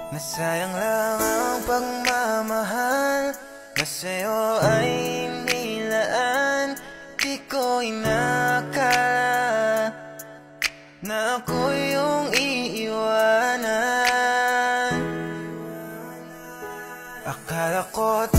Nasayang lang ang pagmamahal na sa'yo ay nilaan. Di ko inakala na ako yung iiwanan. Akala ko